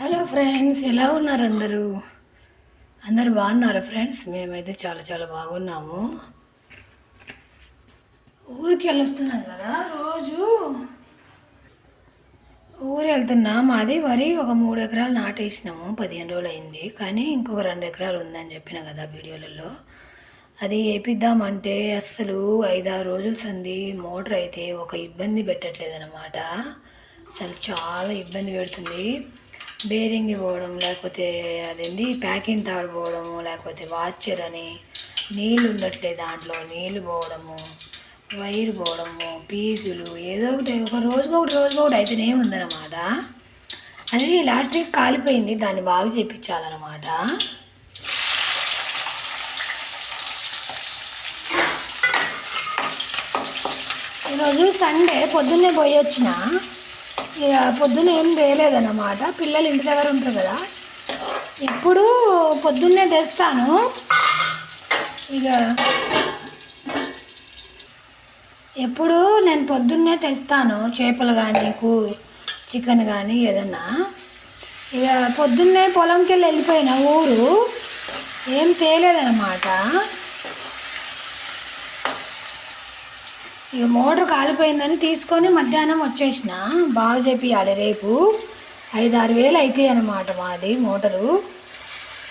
Hello friends, ఎలా ఉన్నారు అందరూ? అందరు బాగున్నారా ఫ్రెండ్స్? మేమైతే చాలా చాలా బాగున్నాము. ఊరికి వెళ్ళొస్తున్నాం కదా, రోజు ఊరు వెళ్తున్నా. మాది వరి ఒక 3 ఎకరాలు నాటేసినాము, 15 రోజులు అయింది. కానీ ఇంకొక 2 ఎకరాలు ఉందని చెప్పిన కదా వీడియోలలో. అది వేపిద్దామంటే అస్సలు 5-6 రోజులు సంది మోటార్ అయితే ఒక ఇబ్బంది పెట్టట్లేదు అనమాట. అసలు చాలా ఇబ్బంది పెడుతుంది. బేరింగ్ పోవడం, లేకపోతే అదేంది ప్యాకింగ్ తాడు పోవడము, లేకపోతే వాచర్ అని నీళ్ళు ఉండట్లేదు, దాంట్లో నీళ్ళు పోవడము, వైర్ పోవడము, పీసులు ఏదో ఒకటి ఒక రోజుకొకటి అయితేనే ఉందన్నమాట. అది లాస్ట్కి కాలిపోయింది, దాన్ని బాగు చేయించాలన్నమాట. ఈరోజు సండే పొద్దున్నే పోయి వచ్చిన. ఇక పొద్దున్న ఏం తేలేదన్నమాట. పిల్లలు ఇంటి దగ్గర ఉంటారు కదా, ఎప్పుడు పొద్దున్నే తెస్తాను. ఇక ఎప్పుడు నేను పొద్దున్నే తెస్తాను, చేపలు కానీ చికెన్ కానీ ఏదన్నా. ఇక పొద్దున్నే పొలంకి వెళ్ళిపోయిన ఊరు, ఏం తేలేదన్నమాట. ఇక మోటార్ కాలిపోయిందని తీసుకొని మధ్యాహ్నం వచ్చేసిన. బాగు చేపియాలి, రేపు 5-6 వేలు అవుతాయి అన్నమాట మాది మోటరు.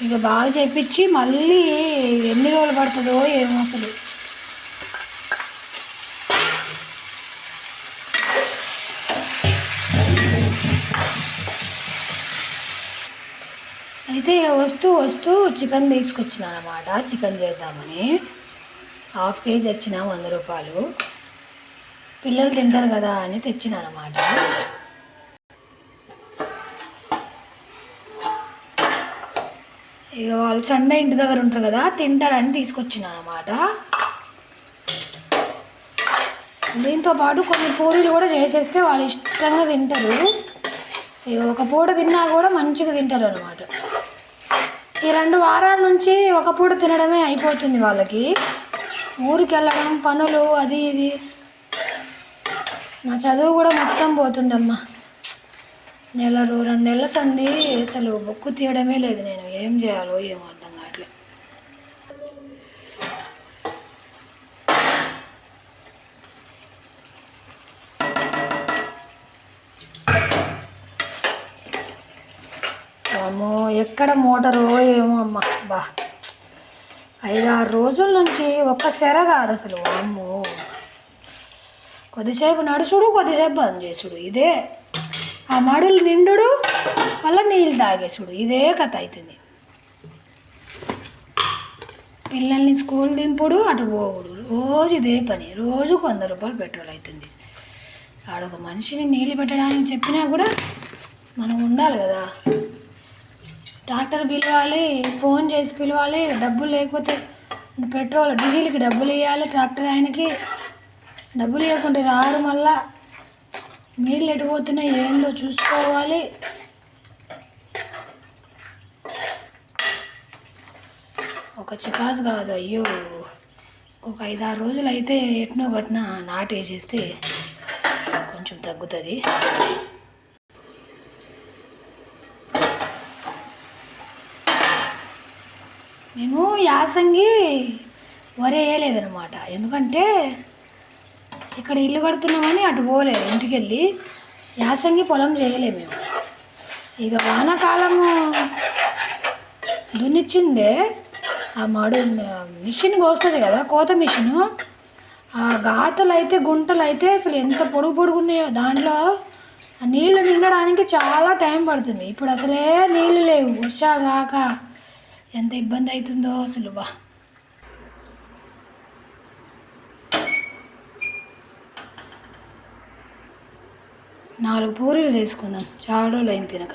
ఇక బాగా చేపించి మళ్ళీ ఎన్ని రోజులు పడుతుందో ఏమో అసలు. అయితే వస్తూ చికెన్ తీసుకొచ్చిన అనమాట. చికెన్ చేద్దామని ½ కేజీ తెచ్చిన, 100 రూపాయలు. పిల్లలు తింటారు కదా అని తెచ్చిన అనమాట. ఇక వాళ్ళు సండే ఇంటి దగ్గర ఉంటారు కదా, తింటారని తీసుకొచ్చిన అనమాట. దీంతో పాటు కొన్ని పూరీలు కూడా చేసేస్తే వాళ్ళు ఇష్టంగా తింటారు. ఇక ఒక పూట తిన్నా కూడా మంచిగా తింటారు అనమాట. ఈ 2 వారాల నుంచి ఒక పూట తినడమే అయిపోతుంది వాళ్ళకి. ఊరికి వెళ్ళడం, పనులు, అది ఇది. నా చదువు కూడా మొత్తం పోతుందమ్మా. 1-2 నెలల సంది అసలు బొక్కు తీయడమే లేదు. నేను ఏం చేయాలో ఏమో అర్థం కావట్లేదు. అమ్మో, ఎక్కడ మోటారో ఏమో అమ్మ. 5-6 రోజుల నుంచి ఒక్క సెర కాదు అసలు. అమ్మో, కొద్దిసేపు నడుచుడు, కొద్దిసేపు బంద్ చేసుడు, ఇదే. ఆ మడులు నిండుడు, మళ్ళీ నీళ్ళు తాగేసుడు, ఇదే కథ అవుతుంది. పిల్లల్ని స్కూల్ దింపుడు, అటు పోవుడు, రోజు ఇదే పని. రోజుకు 100 రూపాయలు పెట్రోల్ అవుతుంది. ఆడొక మనిషిని నీళ్ళు పెట్టడానికి చెప్పినా కూడా మనం ఉండాలి కదా. ట్రాక్టర్ పిలవాలి, ఫోన్ చేసి పిలవాలి, డబ్బులు లేకపోతే పెట్రోల్ డీజిల్కి డబ్బులు ఇవ్వాలి. ట్రాక్టర్ ఆయనకి డబ్బులు ఇవ్వకుంటే రారు. మళ్ళా నీళ్ళు ఎటుపోతున్నాయి ఏందో చూసుకోవాలి. ఒక చికాసు కాదు. అయ్యో, ఒక 5-6 రోజులు అయితే ఎట్నో గట్న నాటేసేస్తే కొంచెం తగ్గుతుంది. మేము యాసంగి వరి వేయలేదనమాట. ఎందుకంటే ఇక్కడ ఇల్లు కడుతున్నామని అటు పోలేదు, ఇంటికి వెళ్ళి యాసంగి పొలం చేయలేము మేము. ఇక వానాకాలము దున్నిచ్చిందే ఆ మిషన్ కోస్తుంది కదా, కోత మిషను. ఆ గాతలు అయితే, గుంటలు అయితే అసలు ఎంత పొడుగున్నాయో. దాంట్లో నీళ్లు నిండడానికి చాలా టైం పడుతుంది. ఇప్పుడు అసలే నీళ్ళు లేవు, వర్షాలు రాక ఎంత ఇబ్బంది అవుతుందో అసలు. 4 పూరీలు చేసుకుందాం, చాలా రోజులు అయింది తినక.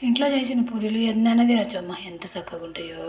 ఇంట్లో చేసిన పూరీలు ఎన్నైనా తినొచ్చమ్మా, ఎంత చక్కగా ఉంటాయో.